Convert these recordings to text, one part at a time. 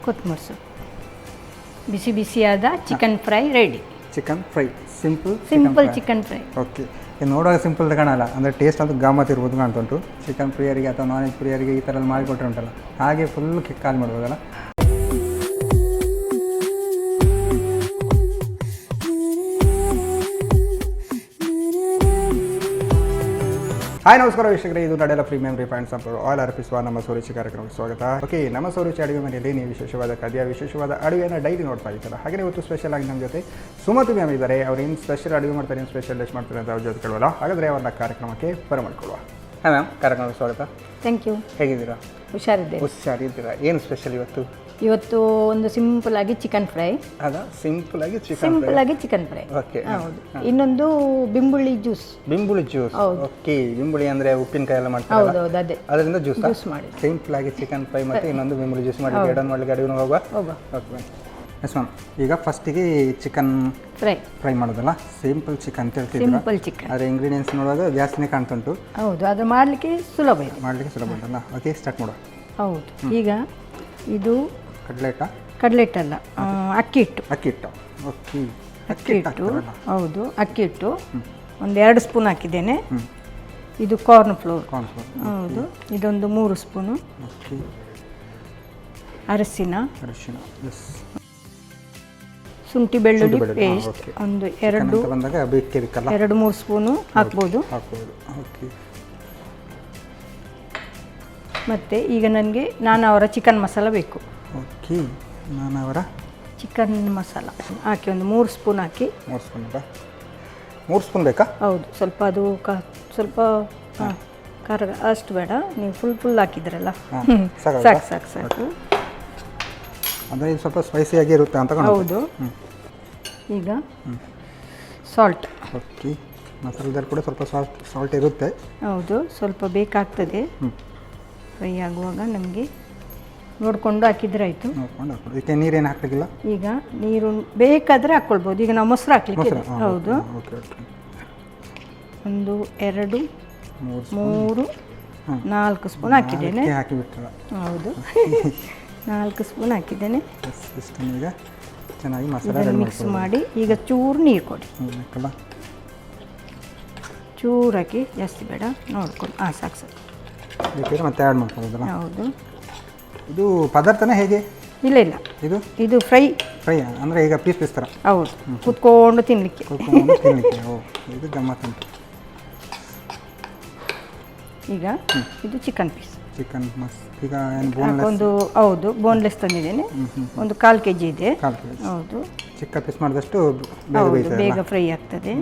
ಕೊತ್ತಂಬರಿ ಸೊಪ್ಪು. ಬಿಸಿ ಬಿಸಿಯಾದ chicken fry ready. Chicken fry simple chicken fry. Okay, ಇದು ನೋಡುವಾಗ ಸಿಂಪಲ್ ಕಾಣಲ್ಲ, ಅಂದರೆ ಟೇಸ್ಟ್ ಅಂತೂ ಗಮ್ಮತ್ ಇರ್ಬೋದು ಕಾಣ್ತುಂಟು. ಚಿಕನ್ ಪ್ರಿಯರಿಗೆ ಅಥವಾ ನಾನ್ ವೆಜ್ ಪ್ರಿಯರಿಗೆ ಈ ಥರ ಎಲ್ಲ ಮಾಡಿಕೊಟ್ರೆ ಉಂಟಲ್ಲ, ಹಾಗೆ ಫುಲ್ ಕಾಲ್ ಮಾಡ್ಬೋದಲ್ಲ. ಹಾಯ್ ನಮಸ್ಕಾರ ವೀಕ್ಷಕರೇ, ಇದು ನಡೆಯಲ್ಲ ಪ್ರೀಮಿಯಂ ರಿಫೈನ್ಡ್ ಸಂಪೂರ್ಣ ಆಯಿಲ್ ಅರ್ಪಿಸುವ ನಮ್ಮ ಸೋರಿಚಿ ಕಾರ್ಯಕ್ರಮಕ್ಕೆ ಸ್ವಾಗತ. ಓಕೆ, ನಮ್ಮ ಸೋರಿಚಿ ಅಡುಗೆ ಮನೆಯಲ್ಲಿ ನೀವು ವಿಶೇಷವಾದ ಖಾದ್ಯ ವಿಶೇಷವಾದ ಅಡುಗೆಯನ್ನು ಡೈಲಿ ನೋಡ್ತಾ ಇದ್ದಾರೆ. ಹಾಗೆ ಇವತ್ತು ಸ್ಪೆಷಲ್ ಆಗಿ ನಮ್ಮ ಜೊತೆ ಸುಮತಿ ಮ್ಯಾಮ್ ಇದ್ದಾರೆ. ಅವ್ರು ಏನು ಸ್ಪೆಷಲ್ ಅಡುಗೆ ಮಾಡ್ತಾರೆ, ಏನು ಸ್ಪೆಷಲ್ ಡಿಶ್ ಮಾಡ್ತಾರೆ ಅಂತ ಅವ್ರ ಜೊತೆ ಕೇಳುವಲ್ಲ. ಹಾಗಾದರೆ ಅವ್ರನ್ನ ಕಾರ್ಯಕ್ರಮಕ್ಕೆ ಬರಮಾಡ್ಕೊಳ್ಳುವ. ಹಾಂ ಮ್ಯಾಮ್, ಕಾರ್ಯಕ್ರಮಕ್ಕೆ ಸ್ವಾಗತ. Thank you. ಹೇಗಿದ್ದೀರಾ? ಹುಷಾರಿದ್ದೀರಾ? ಏನು ಸ್ಪೆಷಲ್ ಇವತ್ತು ಒಂದು ಸಿಂಪಲ್ ಆಗಿ ಚಿಕನ್ ಫ್ರೈ. ಅದ ಸಿಂಪಲ್ ಆಗಿ ಚಿಕನ್ ಫ್ರೈ. ಓಕೆ, ಹೌದು. ಇನ್ನೊಂದು ಬಿಂಬುಳಿ ಜ್ಯೂಸ್. ಓಕೆ, ಬಿಂಬುಳಿ ಅಂದ್ರೆ ಉಪ್ಪಿನಕಾಯಿ ಎಲ್ಲ ಮಾಡ್ತಾರೆ. ಹೌದು, ಅದೇ ಅದರಿಂದ ಜ್ಯೂಸ್ ಮಾಡಿ. ಸಿಂಪಲ್ ಆಗಿ ಚಿಕನ್ ಫ್ರೈ ಮತ್ತೆ ಇನ್ನೊಂದು ಬಿಂಬುಳಿ ಜ್ಯೂಸ್ ಮಾಡಿ ಎರಡನ್ನು ಮಾಡ್ಲಿಕ್ಕೆ ಅಡುಗೆ ಹೋಗುವ. ಓಕೆ ಎಸ್ ಮ್ಯಾಮ್, ಈಗ ಫಸ್ಟಿಗೆ ಚಿಕನ್ ಫ್ರೈ ಮಾಡೋದಲ್ಲ, ಸಿಂಪಲ್ ಚಿಕನ್ ಅಂತ ಹೇಳ್ತಿದ್ರು. ಅದರ ಇಂಗ್ರೀಡಿಯೆಂಟ್ಸ್ ನೋಡುವಾಗ ಜಾಸ್ತಿನೇ ಕಾಣ್ತುಂಟು. ಹೌದು, ಅದು ಮಾಡಲಿಕ್ಕೆ ಸುಲಭ ಉಂಟಲ್ಲ. ಓಕೆ, ಸ್ಟಾರ್ಟ್ ಮಾಡುವ. ಹೌದು. ಈಗ ಇದು ಕಡ್ಲೆಟ್ ಅಲ್ಲ, ಅಕ್ಕಿ ಹಿಟ್ಟು. ಓಕೆ, ಅಕ್ಕಿ ಹಿಟ್ಟು. ಹೌದು, ಅಕ್ಕಿ ಹಿಟ್ಟು ಒಂದು 2 ಸ್ಪೂನ್ ಹಾಕಿದ್ದೇನೆ. ಇದು ಕಾರ್ನ್ ಫ್ಲೋರ್. ಹೌದು, ಇದೊಂದು 3 ಸ್ಪೂನು. ಅರಸಿನ, ಶುಂಠಿ ಬೆಳ್ಳುಳ್ಳಿ ಪೇಸ್ಟ್ ಒಂದು 2-3 ಸ್ಪೂನು ಹಾಕ್ಬೋದು. ಮತ್ತು ಈಗ ನನಗೆ ನಾನವರ ಚಿಕನ್ ಮಸಾಲ ಬೇಕು. ಓಕೆ, ನಾನವರ ಚಿಕನ್ ಮಸಾಲ ಹಾಕಿ ಒಂದು 3 ಸ್ಪೂನ್ ಹಾಕಿ. 3 ಸ್ಪೂನ್ ಬೇಕಾ? ಹೌದು, ಸ್ವಲ್ಪ ಅದು ಸ್ವಲ್ಪ ಖಾರ ಅಷ್ಟು ಬೇಡ, ನೀವು ಫುಲ್ ಹಾಕಿದ್ರಲ್ಲ, ಸಾಕು. ಅಂದರೆ ಇದು ಸ್ವಲ್ಪ ಸ್ಪೈಸಿಯಾಗಿ ಇರುತ್ತೆ ಅಂತ. ಹೌದು. ಈಗ ಸಾಲ್ಟ್. ಓಕೆ, ಮಸಾಲದಲ್ಲಿ ಕೂಡ ಸ್ವಲ್ಪ ಸಾಲ್ಟ್ ಇರುತ್ತೆ. ಹೌದು, ಸ್ವಲ್ಪ ಬೇಕಾಗ್ತದೆ ಫ್ರೈ ಆಗುವಾಗ. ನಮಗೆ ನೋಡಿಕೊಂಡು ಹಾಕಿದ್ರೆ ಆಯಿತು. ಇದಕ್ಕೆ ನೀರೇನು ಹಾಕಲಿಕ್ಕಿಲ್ಲ. ಈಗ ನೀರು ಬೇಕಾದರೆ ಹಾಕ್ಕೊಳ್ಬೋದು. ಈಗ ನಾವು ಮೊಸರು ಹಾಕ್ಲಿಕ್ಕೆ. ಹೌದು, 1 2 3 4 ಸ್ಪೂನ್ ಹಾಕಿದ್ದೇನೆ. ಹೌದು, 4 ಸ್ಪೂನ್ ಹಾಕಿದ್ದೇನೆ. ಈಗ ಚೆನ್ನಾಗಿ ಮಸಾಲೆ ಮಿಕ್ಸ್ ಮಾಡಿ. ಈಗ ಚೂರು ನೀರು ಕೊಡಿ. ಚೂರು ಹಾಕಿ, ಜಾಸ್ತಿ ಬೇಡ, ನೋಡ್ಕೊಂಡು. ಸಾಕು. ಮತ್ತೆ ಆ್ಯಡ್ ಮಾಡ್ಕೊಳ್ಳೋದಲ್ಲ. ಹೌದು. ಇದು ಪದಾರ್ಥನೇ ಹೇಗೆ? ಇಲ್ಲ, ಇದು ಫ್ರೈ ಅಂದರೆ ಈಗ ಪೀಸ್ ಥರ. ಹೌದು, ಕುತ್ಕೊಂಡು ತಿನ್ನಲಿಕ್ಕೆ. ಓ, ಇದು ಗಮ್ಮತ್ತು ಉಂಟು. ಈಗ ಇದು ಚಿಕನ್ ಪೀಸ್. ಈಗ ಒಂದು ಹೌದು, ಬೋನ್ಲೆಸ್ ತಂದಿದ್ದೇನೆ. ಒಂದು 1/4 kg ಇದೆ. ಹೌದು, ಚಿಕ್ಕ ಪೀಸ್ ಮಾಡಿದಷ್ಟು ಬೇಗ ಫ್ರೈ ಆಗ್ತದೆ.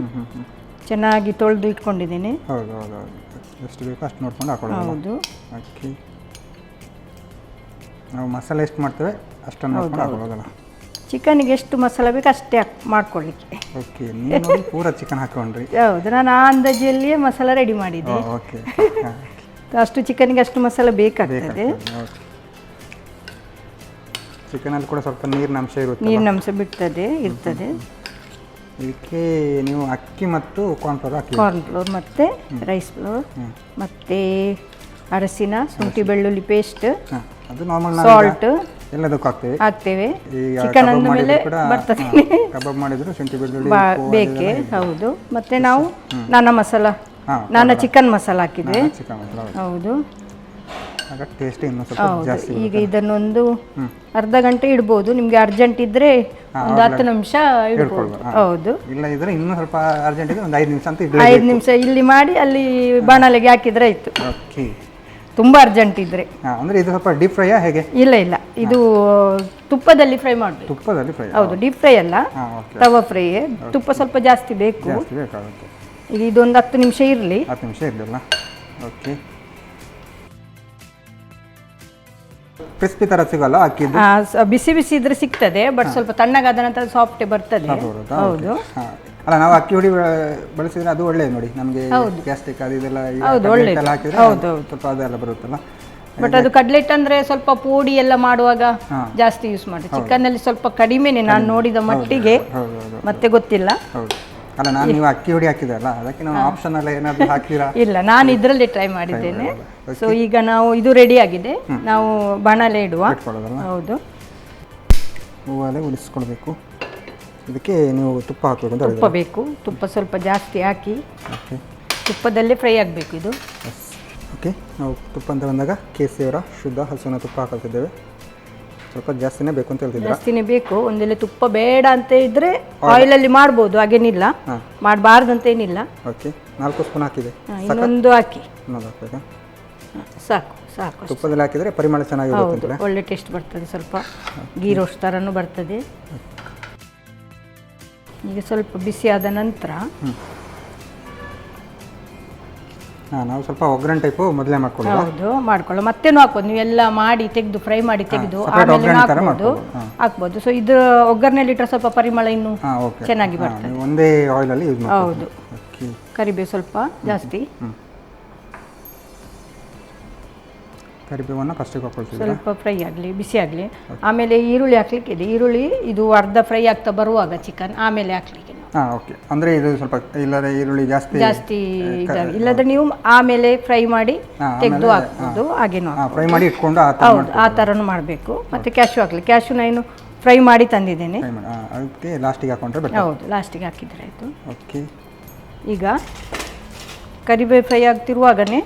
ಚೆನ್ನಾಗಿ ತೊಳೆದು ಇಟ್ಕೊಂಡಿದ್ದೇನೆ. ಹೌದು, ಎಷ್ಟು ಬೇಕೋ ಅಷ್ಟು ನೋಡ್ಕೊಂಡು ಹಾಕೊಳ್ಳೋದು. ಹೌದು. ಓಕೆ, ನಾವು ಮಸಾಲೆ ಎಷ್ಟು ಮಾಡ್ತೇವೆ ಅಷ್ಟನ್ನು ನೋಡ್ಕೊಂಡು ಹಾಕೊಳ್ಳೋದಲ್ಲ. ಚಿಕನ್ಗೆ ಎಷ್ಟು ಮಸಾಲೆ ಬೇಕು ಅಷ್ಟೇ ಮಾಡ್ಕೊಳ್ಳಿಕ್ಕೆ. ಓಕೆ, ನೀವು ಪೂರ ಚಿಕನ್ ಹಾಕೊಂಡ್ರಿ. ಹೌದು, ನಾನು ಆ ಅಂದಾಜಿಯಲ್ಲಿಯೇ ಮಸಾಲೆ ರೆಡಿ ಮಾಡಿದ್ದೆ. ಓಕೆ, ಅಷ್ಟು ಚಿಕನ್ಗೆ ಅಷ್ಟು ಮಸಾಲೆ ಬೇಕಾಗ್ತದೆ. ಚಿಕನಲ್ಲಿ ಕೂಡ ಸ್ವಲ್ಪ ನೀರಿನಂಶ ಇರ್ತದೆ. ಇದಕ್ಕೆ ನೀವು ಅಕ್ಕಿ ಮತ್ತು ಕಾರ್ನ್ ಫ್ಲೋರ್ ಮತ್ತು ರೈಸ್ ಫ್ಲೋರ್ ಮತ್ತು ಅರಸಿನ, ಶುಂಠಿ ಬೆಳ್ಳುಳ್ಳಿ ಪೇಸ್ಟ್, ಅದು ನಾರ್ಮಲ್ ಸಾಲ್ಟ್ ಎಲ್ಲದಕ್ಕೂ ಹಾಕ್ತೇವೆ. ಚಿಕನ್ ಅಂದ ಮೇಲೆ ಬರ್ತದೆ. ಕಬಾಬ್ ಮಾಡಿದ್ರು ಶುಂಠಿ ಬೆಳ್ಳುಳ್ಳಿ ಬೇಕೇ. ಹೌದು, ಮತ್ತು ನಾವು ನಾನಾ ಚಿಕನ್ ಮಸಾಲ ಹಾಕಿದ್ವಿ. ಹೌದು. ಈಗ ಇದನ್ನೊಂದು ಅರ್ಧ ಗಂಟೆ ಇಡ್ಬೋದು. ನಿಮ್ಗೆ ಅರ್ಜೆಂಟ್ ಇದ್ರೆ ಒಂದು 10 ನಿಮಿಷ ಇಡ್ಬೋದು. ಹೌದು, ಇಲ್ಲ ಇದ್ರೆ ಇನ್ನೂ ಸ್ವಲ್ಪ ಅರ್ಜೆಂಟ್ ಇದೆ, ಒಂದು 5 ನಿಮಿಷ ಅಂತ 5 ನಿಮಿಷ ಇಲ್ಲಿ ಮಾಡಿ ಅಲ್ಲಿ ಬಾಣಲೆಗೆ ಹಾಕಿದ್ರೆ ಆಯ್ತು. ಓಕೆ, ತುಂಬಾ ಅರ್ಜೆಂಟ್ ಇದ್ರೆ. ಅಂದ್ರೆ ಇದು ಸ್ವಲ್ಪ ಡೀಪ್ ಫ್ರೈ ಹೇಗೆ? ಇಲ್ಲ, ಇದು ತುಪ್ಪದಲ್ಲಿ ಫ್ರೈ ಮಾಡಬೇಕು. ತುಪ್ಪದಲ್ಲಿ ಫ್ರೈ? ಹೌದು, ಡೀಪ್ ಫ್ರೈ ಅಲ್ಲ, ತವಾ ಫ್ರೈ. ತುಪ್ಪ ಸ್ವಲ್ಪ ಜಾಸ್ತಿ ಬೇಕು. ಈಗ ಇದೊಂದು 10 ನಿಮಿಷ ಇರಲಿ. 10 ನಿಮಿಷ ಇರಲಿಲ್ಲ. ಓಕೆ, ಕ್ರಿಸ್ಪಿ ತರ ಸಿಗಲ್ಲ ಅಕ್ಕಿದು? ಬಿಸಿ ಇದ್ರೆ ಸಿಗ್ತದೆ, ಬಟ್ ಸ್ವಲ್ಪ ತಣ್ಣಗಾದ ನಂತರ ಸಾಫ್ಟ್ ಬರ್ತದೆ. ಹೌದು. ಅಲ್ಲ, ನಾವು ಅಕ್ಕಿ ಹುಡಿ ಬಳಸಿದ್ರೆ ಅದು ಒಳ್ಳೇದು ನೋಡಿ, ನಮಗೆ ಗ್ಯಾಸ್ಟ್ರಿಕ್ ಅದು ಇದೆಲ್ಲ ಹಾಕಿದ್ರೆ ಸ್ವಲ್ಪ ಅದೆಲ್ಲ ಬರುತ್ತಲ್ಲ. ಬಟ್ ಅದು ಕಡ್ಲೆಟ್ ಅಂದ್ರೆ ಸ್ವಲ್ಪ ಪೋಡಿ ಎಲ್ಲ ಮಾಡುವಾಗ ಜಾಸ್ತಿ ಯೂಸ್ ಮಾಡಿ. ಚಿಕನ್ ಅಲ್ಲಿ ಸ್ವಲ್ಪ ಕಡಿಮೆನೆ ನಾನು ನೋಡಿದ ಮಟ್ಟಿಗೆ, ಮತ್ತೆ ಗೊತ್ತಿಲ್ಲ. ಅಲ್ಲ, ನೀವು ಅಕ್ಕಿ ಹುಡಿ ಹಾಕಿದ್ರಲ್ಲ, ಅದಕ್ಕೆ ನಾವು ಆಪ್ಷನ್ ಅಲ್ಲ ಏನಾದರೂ ಹಾಕಿರಾ? ಇಲ್ಲ, ನಾನು ಇದರಲ್ಲಿ ಟ್ರೈ ಮಾಡಿದ್ದೇನೆ. ಸೊ ಈಗ ನಾವು ಇದು ರೆಡಿ ಆಗಿದೆ, ನಾವು ಬಾಣಲೆ ಇಡುವ. ಹೌದು, ಹೂವಲ್ಲೇ ಉಳಿಸ್ಕೊಳ್ಬೇಕು. ಇದಕ್ಕೆ ನೀವು ತುಪ್ಪ ಹಾಕಬೇಕು ಅಂತ ತುಪ್ಪ ಹೇಳಿದ್ರೆ. ಬೇಕು, ತುಪ್ಪ ಸ್ವಲ್ಪ ಜಾಸ್ತಿ ಹಾಕಿ ಓಕೆ ತುಪ್ಪದಲ್ಲೇ ಫ್ರೈ ಆಗಬೇಕು ಇದು. Yes okay. ನಾವು ತುಪ್ಪ ಅಂತ ಬಂದಾಗ ಕೇಸರಿಯವರ ಶುದ್ಧ ಹಸುವಿನ ತುಪ್ಪ ಹಾಕಲ್ತಿದ್ದೇವೆ. ಸ್ವಲ್ಪ ಜಾಸ್ತಿನೇ ಬೇಕು ಅಂತ ಹೇಳ್ತಿದ್ದೀರಾ? ಜಾಸ್ತಿನೇ ಬೇಕು. ಒಂದೆಲ್ಲ ತುಪ್ಪ ಬೇಡ ಅಂತ ಇದ್ದರೆ ಆಯಿಲಲ್ಲಿ ಮಾಡ್ಬೋದು, ಹಾಗೇನಿಲ್ಲ. ಮಾಡಬಾರ್ದು ಅಂತ ಏನಿಲ್ಲ. ಓಕೆ 4 ಸ್ಪೂನ್ ಹಾಕಿದೆ. ಇನ್ನೊಂದು ಹಾಕಿ. ಇನ್ನೊಂದು ಹಾಕಬೇಕಾ? ಸಾಕು ಸಾಕು ಅಷ್ಟೇ. ತುಪ್ಪದಲ್ಲಿ ಹಾಕಿದರೆ ಪರಿಮಳ ಚೆನ್ನಾಗಿ ಹೌದು, ಬರುತ್ತೆ. ಒಳ್ಳೆ ಟೇಸ್ಟ್ ಬರ್ತದೆ, ಸ್ವಲ್ಪ ಗೀ ರೋಸ್ಟ್ ಥರನೂ ಬರ್ತದೆ. ಈಗ ಸ್ವಲ್ಪ ಬಿಸಿ ಆದ ನಂತರ ನಾವು ಸ್ವಲ್ಪ ಒಗ್ಗರಣೆ ಟೈಪು ಮೊದಲೇ ಮಾಡ್ಕೊಳ್ಳೋದು. ಹೌದು ಮಾಡ್ಕೊಳ್ಳೋ, ಮತ್ತೇನು ಹಾಕ್ಬೋದು. ನೀವೆಲ್ಲ ಮಾಡಿ ತೆಗೆದು ಫ್ರೈ ಮಾಡಿ ತೆಗೆದು ಆಮೇಲೆ ಹಾಕ್ಬೋದು. ಸೊ ಇದು ಒಗ್ಗರಣೆಯಲ್ಲಿ ಇಟ್ಟರೆ ಸ್ವಲ್ಪ ಪರಿಮಳ ಇನ್ನೂ ಚೆನ್ನಾಗಿ ಬರ್ತದೆ. ಒಂದೇ ಆಯಿಲಲ್ಲಿ ಯೂಸ್ ಮಾಡಿ. ಹೌದು. ಕರಿಬೇವು ಸ್ವಲ್ಪ ಜಾಸ್ತಿ, ಕರಿಬೇವನ್ನು ಫಸ್ಟಿಗೆ ಹಾಕೊಳ್ತೀವಿ. ಸ್ವಲ್ಪ ಫ್ರೈ ಆಗಲಿ, ಬಿಸಿ ಆಗಲಿ. ಆಮೇಲೆ ಈರುಳ್ಳಿ ಹಾಕ್ಲಿಕ್ಕಿದೆ. ಈರುಳ್ಳಿ ಇದು ಅರ್ಧ ಫ್ರೈ ಆಗ್ತಾ ಬರುವಾಗ ಚಿಕನ್ ಆಮೇಲೆ ಹಾಕ್ಲಿಕ್ಕೆ. ಓಕೆ. ಅಂದರೆ ಇದು ಸ್ವಲ್ಪ ಇಲ್ಲದೆ ಈರುಳ್ಳಿ ಜಾಸ್ತಿ ಇಲ್ಲದ್ರೆ ನೀವು ಆಮೇಲೆ ಫ್ರೈ ಮಾಡಿ ತೆಗೆದು ಹಾಕ್ಬೋದು. ಹಾಗೇನು ಫ್ರೈ ಮಾಡಿ ಇಟ್ಕೊಂಡು ಹೌದು, ಆ ಥರನೂ ಮಾಡಬೇಕು. ಮತ್ತು ಕ್ಯಾಶು ಹಾಕಲಿ. ಕ್ಯಾಶು ನಾನು ಫ್ರೈ ಮಾಡಿ ತಂದಿದ್ದೇನೆ. ಅದಕ್ಕೆ ಲಾಸ್ಟಿಗೆ ಹಾಕೊಂಡ್ರೆ ಹೌದು, ಲಾಸ್ಟಿಗೆ ಹಾಕಿದ್ರೆ ಆಯಿತು. ಓಕೆ. ಈಗ ಕರಿಬೇವು ಫ್ರೈ ಆಗ್ತಿರುವಾಗನೇ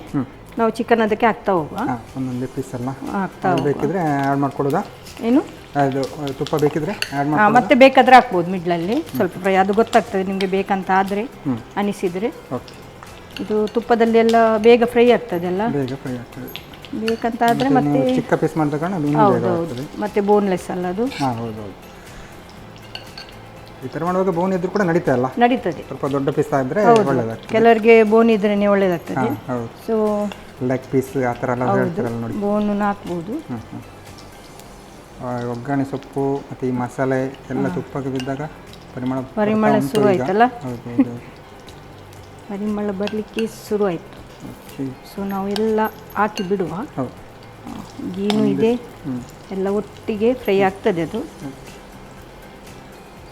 ನಾವು ಚಿಕನ್ ಅದಕ್ಕೆ ಹಾಕ್ತಾ ಹೋಗುವ. ಒಂದೊಂದೇ ಪೀಸಲ್ಲ ಹಾಕ್ತಾ ಬೇಕಿದ್ರೆ ಆ್ಯಡ್ ಮಾಡ್ಕೊಳ್ಳೋದಾ? ಏನು ಅದು ತುಪ್ಪ ಬೇಕಿದ್ರೆ ಆ್ಯಡ್ ಮಾಡಿ ಮತ್ತೆ ಬೇಕಾದ್ರೆ ಹಾಕ್ಬೋದು ಮಿಡ್ಲಲ್ಲಿ ಸ್ವಲ್ಪ ಫ್ರೈ. ಅದು ಗೊತ್ತಾಗ್ತದೆ ನಿಮಗೆ ಬೇಕಂತ ಆದರೆ ಅನಿಸಿದರೆ. ಓಕೆ. ಇದು ತುಪ್ಪದಲ್ಲಿ ಎಲ್ಲ ಬೇಗ ಫ್ರೈ ಆಗ್ತದೆ ಅಲ್ಲ, ಬೇಗ ಫ್ರೈ ಆಗ್ತದೆ. ಬೇಕಂತ ಆದರೆ ಮತ್ತೆ ಚಿಕ್ಕ ಪೀಸ್ ಮಾಡಿದ ಕಾರಣ ಅದು ಹೌದು ಹೌದು, ಮತ್ತೆ ಬೋನ್ಲೆಸ್ ಅಲ್ಲ ಅದು. ಹೌದು ಹೌದು. ಈ ಥರ ಮಾಡುವಾಗ ಬೋನ್ ಇದ್ರೂ ಕೂಡ ನಡೀತಾ ಅಲ್ಲ? ನಡೀತದೆ. ಸ್ವಲ್ಪ ದೊಡ್ಡ ಪೀಸ್ ಆದರೆ ಒಳ್ಳೆಯದಾಗ್ತದೆ. ಕೆಲವರಿಗೆ ಬೋನ್ ಇದ್ರೇ ಒಳ್ಳೆಯದಾಗ್ತದೆ. ಹೌದು. ಸೊ ಲೆಗ್ ಪೀಸ್ ಆ ಥರ ಎಲ್ಲ ಹೇಳ್ತಾರಲ್ಲ ನೋಡಿ, ಬೋನು ಹಾಕ್ಬೋದು. ಒಗ್ಗರಣೆ ಸೊಪ್ಪು ಮತ್ತು ಈ ಮಸಾಲೆ ಎಲ್ಲ ತುಪ್ಪಕ್ಕೆ ಬಿದ್ದಾಗ ಪರಿಮಳ ಶುರು ಆಯ್ತಲ್ಲ? ಹೌದು ಹೌದು. ಪರಿಮಳ ಬರಲಿಕ್ಕೆ ಶುರು ಆಯಿತು. ಸೊ ನಾವು ಎಲ್ಲ ಹಾಕಿ ಬಿಡುವ. ಗೀನು ಇದೆ, ಎಲ್ಲ ಒಟ್ಟಿಗೆ ಫ್ರೈ ಆಗ್ತದೆ. ಅದು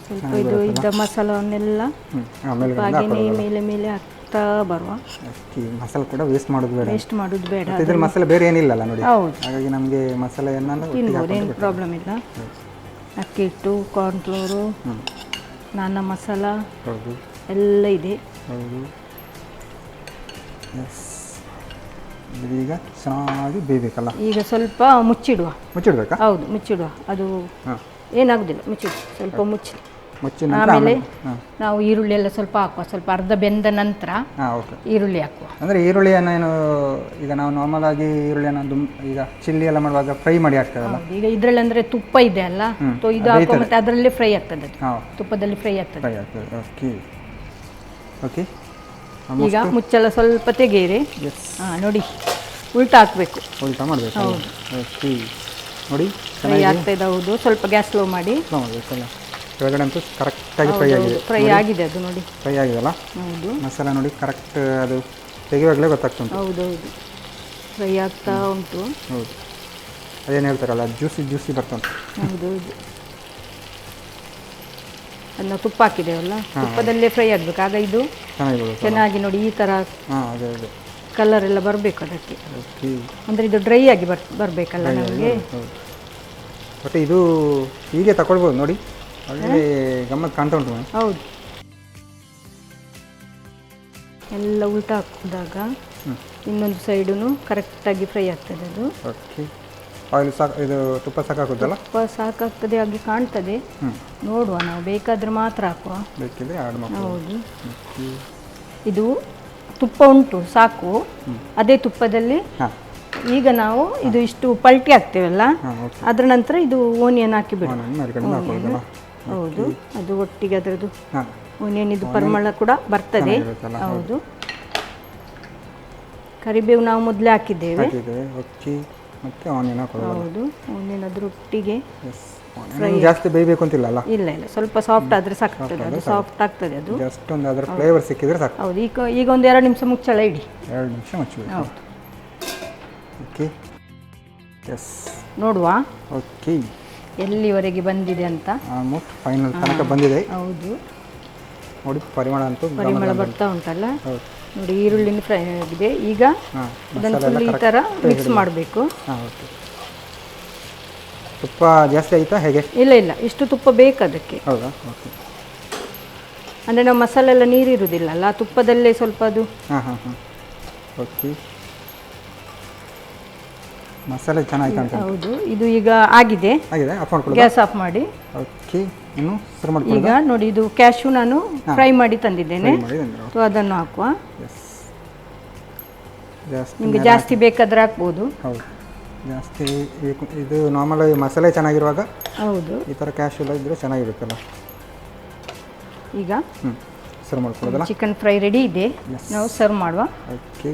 ಸ್ವಲ್ಪ ಇದು ಇದ್ದ ಮಸಾಲವನ್ನೆಲ್ಲ ಹಾಗೆಯೇ ಮೇಲೆ ಮೇಲೆ ಹಾಕ್ತಾ ಬರುವ. ಮಸಾಲೆ ಕೂಡ ವೇಸ್ಟ್ ಮಾಡೋದು ಬೇಡ. ಇದ್ರ ಮಸಾಲೆ ಬೇರೆ ಏನಿಲ್ಲ ನೋಡಿ. ಹೌದು, ಹಾಗಾಗಿ ನಮಗೆ ಮಸಾಲೆಯನ್ನೆಲ್ಲ ತಿನ್ಬೋದು, ಏನು ಪ್ರಾಬ್ಲಮ್ ಇಲ್ಲ. ಅಕ್ಕಿ ಹಿಟ್ಟು, ಕಾರ್ನ್ಫ್ಲೋರು, ನಾನಾ ಮಸಾಲ ಎಲ್ಲ ಇದೆ. ಹೌದು. ಈಗ ಚೆನ್ನಾಗಿ ಬೇಯಬೇಕಲ್ಲ. ಈಗ ಸ್ವಲ್ಪ ಮುಚ್ಚಿಡಬೇಕಾ? ಹೌದು, ಮುಚ್ಚಿಡುವ. ಅದು ಏನಾಗುದಿಲ್ಲ, ಮುಚ್ಚಿಡು. ಸ್ವಲ್ಪ ಮುಚ್ಚಿ ಆಮೇಲೆ ನಾವು ಈರುಳ್ಳಿ ಎಲ್ಲ ಸ್ವಲ್ಪ ಹಾಕುವ. ಸ್ವಲ್ಪ ಅರ್ಧ ಬೆಂದ ನಂತರ ಈರುಳ್ಳಿ ಹಾಕುವ. ಅಂದರೆ ಈರುಳ್ಳಿಯನ್ನು ಏನು ಈಗ ನಾವು ನಾರ್ಮಲ್ ಆಗಿ ಈರುಳ್ಳಿಯನ್ನು ಈಗ ಚಿಲ್ಲಿ ಎಲ್ಲ ಮಾಡುವಾಗ ಫ್ರೈ ಮಾಡಿ ಹಾಕ್ತೇವಲ್ಲ. ಈಗ ಇದರಲ್ಲಿ ಅಂದರೆ ತುಪ್ಪ ಇದೆ ಅಲ್ಲ, ಇದು ಹಾಕುವ. ಮತ್ತೆ ಅದರಲ್ಲೇ ಫ್ರೈ ಆಗ್ತದೆ, ತುಪ್ಪದಲ್ಲಿ ಫ್ರೈ ಆಗ್ತದೆ. Okay okay. ಈಗ ಮುಚ್ಚಳ ಸ್ವಲ್ಪ ತೆಗೆಯಿರಿ. ನೋಡಿ, ಉಲ್ಟಾ ಹಾಕಬೇಕು. ಉಲ್ಟಾ ಮಾಡಬೇಕು. ಹೌದು. ಓಕೆ ನೋಡಿ, ಫ್ರೈ ಆಗ್ತಾಯಿದೆ. ಹೌದು, ಸ್ವಲ್ಪ ಗ್ಯಾಸ್ ಸ್ಲೋ ಮಾಡಿ. ಮಾಡಬೇಕಲ್ಲ. ಕೆಳಗಡೆ ಅಂತೂ ಕರೆಕ್ಟಾಗಿ ಫ್ರೈ ಆಗಿದೆ. ಅದು ನೋಡಿ ಫ್ರೈ ಆಗಿದೆಲ್ಲ. ಹೌದು, ಮಸಾಲ ನೋಡಿ ಕರೆಕ್ಟ್ ಅದು ತೆಗೆಯುವಾಗಲೇ ಗೊತ್ತಾಗ್ತುಂಟು. ಹೌದೌದು, ಫ್ರೈ ಆಗ್ತಾ ಉಂಟು. ಹೌದು, ಅದೇನು ಹೇಳ್ತಾರಲ್ಲ, ಜ್ಯೂಸಿ ಬರ್ತುಂಟು. ಹೌದೌದು. ಅದನ್ನ ತುಪ್ಪ ಹಾಕಿದ್ದೇವಲ್ಲ, ತುಪ್ಪದಲ್ಲೇ ಫ್ರೈ ಆಗಬೇಕು. ಆಗ ಇದು ಚೆನ್ನಾಗಿ ನೋಡಿ ಈ ಥರ ಕಲರ್ ಎಲ್ಲ ಬರಬೇಕು ಅದಕ್ಕೆ. ಅಂದರೆ ಇದು ಡ್ರೈ ಆಗಿ ಬರಬೇಕಲ್ಲ ನಮಗೆ. ಬಟ್ ಇದು ಹೀಗೆ ತಗೊಳ್ಬೋದು ನೋಡಿ, ಒಳ್ಳೆ ಗಮ್ಮತ್ತು ಕಾಣ್ತಾ ಉಂಟು. ಹೌದು, ಎಲ್ಲ ಉಲ್ಟಾ ಹಾಕಿದಾಗ ಇನ್ನೊಂದು ಸೈಡು ಕರೆಕ್ಟಾಗಿ ಫ್ರೈ ಆಗ್ತದೆ ಅದು. ಓಕೆ. ಆಯಿಲ್ ಇದು ತುಪ್ಪ ಸಾಕಾಗುತ್ತಲ್ಲ? ತುಪ್ಪ ಸಾಕಾಗ್ತದೆ, ಹಾಗೆ ಕಾಣ್ತದೆ. ನೋಡುವ, ನಾವು ಬೇಕಾದರೆ ಮಾತ್ರ ಹಾಕುವ, ಬೇಕಿದ್ರೆ ಆ್ಯಡ್ ಮಾಡಿ. ಹೌದು, ಇದು ತುಪ್ಪ ಉಂಟು ಸಾಕು. ಅದೇ ತುಪ್ಪದಲ್ಲಿ ಈಗ ನಾವು ಇದು ಇಷ್ಟು ಪಲ್ಟಿ ಹಾಕ್ತೇವಲ್ಲ, ಅದರ ನಂತರ ಇದು ಓನಿಯನ್ ಹಾಕಿ ಬಿಡು. ಹೌದು, ಅದು ಒಟ್ಟಿಗೆ ಅದರದ್ದು ಓನಿಯನ್ ಇದು ಪರಿಮಳ ಕೂಡ ಬರ್ತದೆ. ಹೌದು, ಕರಿಬೇವು ನಾವು ಮೊದಲೇ ಹಾಕಿದ್ದೇವೆ. ಮತ್ತೆ ಆನಿಯನ್ ಹಾಕೋದು. ಹೌದು, ಆನಿಯನ್ ಅದ್ರ ಒಟ್ಟಿಗೆ ಜಾಸ್ತಿ ಬೇಯಬೇಕು ಅಂತಿಲ್ಲ ಅಲ್ಲ? ಇಲ್ಲ ಇಲ್ಲ, ಸ್ವಲ್ಪ ಸಾಫ್ಟ್ ಆದರೆ ಸಾಕಾಗ್ತದೆ. ಅದು ಸಾಫ್ಟ್ ಆಗ್ತದೆ. ಅದು ಜಸ್ಟ್ ಒಂದು ಅದರ ಫ್ಲೇವರ್ ಸಿಕ್ಕಿದ್ರೆ ಸಾಕು. ಹೌದು, ಈಗ ಒಂದು 2 ನಿಮಿಷ ಮುಚ್ಚಳ ಇಡಿ. 2 ನಿಮಿಷ ಮುಚ್ಚಬೇಕು. ಹೌದು. ಓಕೆ, ಎಸ್, ನೋಡುವ ಓಕೆ ಎಲ್ಲಿವರೆಗೆ ಬಂದಿದೆ ಅಂತ. ಆಲ್ಮೋಸ್ಟ್ ಫೈನಲ್ ತನಕ ಬಂದಿದೆ. ಹೌದು ನೋಡಿ, ಪರಿಮಳ ಅಂತೂ ಪರಿಮಳ ಬರ್ತಾ ಉಂಟಲ್ಲ. ನೋಡಿ, ಈರುಳ್ಳಿನ ಫ್ರೈ ಆಗಿದೆ. ಈಗ ಇದನ್ನು ಫುಲ್ ಈ ಥರ ಮಿಕ್ಸ್ ಮಾಡಬೇಕು. ತುಪ್ಪ ಜಾಸ್ತಿ ಆಯಿತಾ ಹೇಗೆ? ಇಲ್ಲ ಇಷ್ಟು ತುಪ್ಪ ಬೇಕು ಅದಕ್ಕೆ. ಹೌದಾ? ಓಕೆ. ಅಂದರೆ ನಾವು ಮಸಾಲೆ ಎಲ್ಲ ನೀರಿರುವುದಿಲ್ಲಲ್ಲ, ತುಪ್ಪದಲ್ಲೇ ಸ್ವಲ್ಪ ಅದು. ಹಾಂ ಓಕೆ. ಮಸಾಲೆ ಚೆನ್ನಾಗಿ ಕಾಣ್ತಾ ಉಂಟು. ಹೌದು, ಇದು ಈಗ ಆಗಿದೆ. ಆಫ್ ಮಾಡ್ಕೊಳ್ಳಿ. ಗ್ಯಾಸ್ ಆಫ್ ಮಾಡಿ. ಓಕೆ. ಇನ್ನು ಸರ್ ಮಾಡ್ಕೊಳ್ಳಿ. ಈಗ ನೋಡಿ, ಇದು ಕ್ಯಾಶು ನಾನು ಫ್ರೈ ಮಾಡಿ ತಂದಿದ್ದೇನೆ, ಸೊ ಅದನ್ನು ಹಾಕುವ. ನಿಮಗೆ ಜಾಸ್ತಿ ಬೇಕಾದ್ರೆ ಹಾಕ್ಬೋದು. ಹೌದು, ಜಾಸ್ತಿ ಇದು ನಾರ್ಮಲ್ ಮಸಾಲೆ ಚೆನ್ನಾಗಿರುವಾಗ ಹೌದು ಈ ಥರ ಕ್ಯಾಶ್ ಎಲ್ಲ ಇದ್ದರೆ ಚೆನ್ನಾಗಿರುತ್ತಲ್ಲ. ಈಗ ಸರ್ವ್ ಮಾಡ್ಕೊಳ್ಳೋದಲ್ಲ. ಚಿಕನ್ ಫ್ರೈ ರೆಡಿ ಇದೆ, ನಾವು ಸರ್ವ್ ಮಾಡುವ. ಓಕೆ.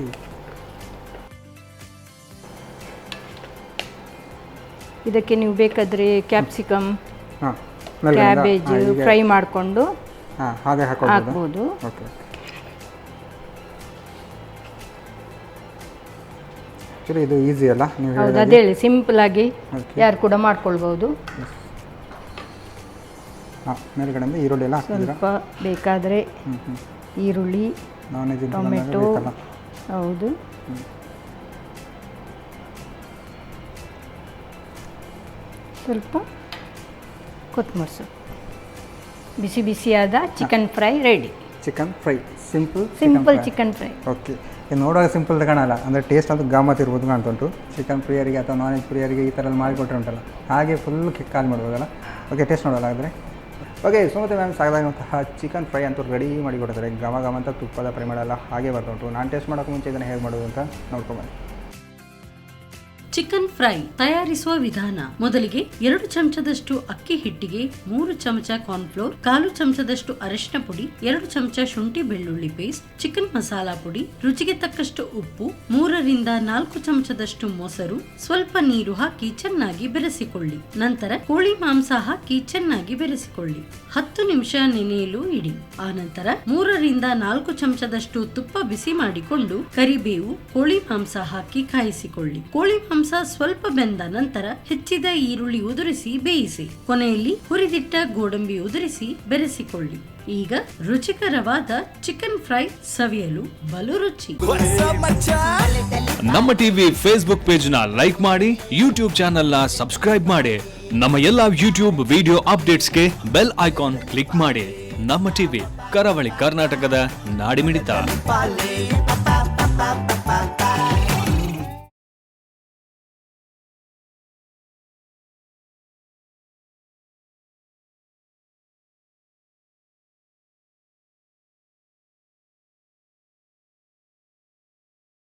ಇದಕ್ಕೆ ನೀವು ಬೇಕಾದರೆ ಕ್ಯಾಪ್ಸಿಕಮ್, ಹಾಂ, ಕ್ಯಾಬೇಜ್ ಫ್ರೈ ಮಾಡಿಕೊಂಡು ಹಾಗೆ ಹಾಕ್ಬೋದು. ಓಕೆ. ಆ್ಯಕ್ಚುಲಿ ಇದು ಈಸಿ ಅಲ್ಲ, ನೀವು ಹೌದು, ಅದೇ ಹೇಳಿ, ಸಿಂಪಲ್ ಆಗಿ ಯಾರು ಕೂಡ ಮಾಡ್ಕೊಳ್ಬೋದು. ಮೇಲ್ಗಡೆಯಿಂದ ಈರುಳ್ಳಿ ಎಲ್ಲ ಸ್ವಲ್ಪ ಬೇಕಾದರೆ ಈರುಳ್ಳಿ, ಟೊಮೆಟೊ. ಹೌದು, ಸ್ವಲ್ಪ ಕೊತ್ತಂಬರಿ ಸೊಪ್ಪು. ಬಿಸಿಯಾದ chicken fry ready. Chicken fry, simple chicken fry. Okay. ಇದು ನೋಡುವಾಗ ಸಿಂಪಲ್ ಕಾಣಲ್ಲ, ಅಂದರೆ ಟೇಸ್ಟ್ ಅಂತೂ ಗಮ್ಮತ್ ಇರ್ಬೋದು ಕಾಣ್ತುಂಟು. ಚಿಕನ್ ಪ್ರಿಯರಿಗೆ ಅಥವಾ ನಾನ್ ವೆಜ್ ಪ್ರಿಯರಿಗೆ ಈ ಥರ ಎಲ್ಲ ಮಾಡಿಕೊಟ್ರೆ ಉಂಟಲ್ಲ, ಹಾಗೆ ಫುಲ್ ಕಾಲ್ ಮಾಡ್ಬೋದಲ್ಲ. ಓಕೆ, ಟೇಸ್ಟ್ ನೋಡೋಲ್ಲ ಆದರೆ. ಓಕೆ, ಸುಮತಿ ಮ್ಯಾಮ್ ಸಾಕಾಗುವಂತಹ ಚಿಕನ್ ಫ್ರೈ ಅಂತೂ ರೆಡಿ ಮಾಡಿ ಕೊಡ್ತಾರೆ. ಘಮ ಅಂತ ತುಪ್ಪದ ಪರಿಮಳ ಎಲ್ಲ ಹಾಗೆ ಬರ್ತುಂಟು. ನಾನು ಟೇಸ್ಟ್ ಮಾಡೋಕ್ಕೆ ಮುಂಚೆ ಇದನ್ನು ಹೇಗೆ ಮಾಡೋದು ಅಂತ ನೋಡ್ಕೊಂಬನ್ನಿ. ಚಿಕನ್ ಫ್ರೈ ತಯಾರಿಸುವ ವಿಧಾನ: ಮೊದಲಿಗೆ 2 ಚಮಚದಷ್ಟು ಅಕ್ಕಿ ಹಿಟ್ಟಿಗೆ 3 ಚಮಚ ಕಾರ್ನ್ಫ್ಲೋರ್, 1/4 ಚಮಚದಷ್ಟು ಅರಿಶಿನ ಪುಡಿ, 2 ಚಮಚ ಶುಂಠಿ ಬೆಳ್ಳುಳ್ಳಿ ಪೇಸ್ಟ್, ಚಿಕನ್ ಮಸಾಲಾ ಪುಡಿ, ರುಚಿಗೆ ತಕ್ಕಷ್ಟು ಉಪ್ಪು, 3 ರಿಂದ 4 ಚಮಚದಷ್ಟು ಮೊಸರು, ಸ್ವಲ್ಪ ನೀರು ಹಾಕಿ ಚೆನ್ನಾಗಿ ಬೆರೆಸಿಕೊಳ್ಳಿ. ನಂತರ ಕೋಳಿ ಮಾಂಸ ಹಾಕಿ ಚೆನ್ನಾಗಿ ಬೆರೆಸಿಕೊಳ್ಳಿ. 10 ನಿಮಿಷ ನೆನೆಯಲು ಇಡಿ. ಆನಂತರ 3 ರಿಂದ 4 ಚಮಚದಷ್ಟು ತುಪ್ಪ ಬಿಸಿ ಮಾಡಿಕೊಂಡು ಕರಿಬೇವು, ಕೋಳಿ ಮಾಂಸ ಹಾಕಿ ಕಾಯಿಸಿಕೊಳ್ಳಿ. ಕೋಳಿ ಮಾಂಸ ಸ್ವಲ್ಪ ಬೆಂದ ನಂತರ ಹೆಚ್ಚಿದ ಈರುಳ್ಳಿ ಉದುರಿಸಿ ಬೇಯಿಸಿ. ಕೊನೆಯಲ್ಲಿ ಹುರಿದಿಟ್ಟ ಗೋಡಂಬಿ ಉದುರಿಸಿ ಬೆರೆಸಿಕೊಳ್ಳಿ. ಈಗ ರುಚಿಕರವಾದ ಚಿಕನ್ ಫ್ರೈ ಸವಿಯಲು ಬಲು ರುಚಿ. ನಮ್ಮ ಟಿವಿ ಫೇಸ್ಬುಕ್ ಪೇಜ್ ನ ಲೈಕ್ ಮಾಡಿ, ಯೂಟ್ಯೂಬ್ ಚಾನೆಲ್ ನ ಸಬ್ಸ್ಕ್ರೈಬ್ ಮಾಡಿ. ನಮ್ಮ ಎಲ್ಲಾ ಯೂಟ್ಯೂಬ್ ವಿಡಿಯೋ ಅಪ್ಡೇಟ್ಸ್ಗೆ ಬೆಲ್ ಐಕಾನ್ ಕ್ಲಿಕ್ ಮಾಡಿ. ನಮ್ಮ ಟಿವಿ, ಕರಾವಳಿ ಕರ್ನಾಟಕದ ನಾಡಿಮಿಡಿತ.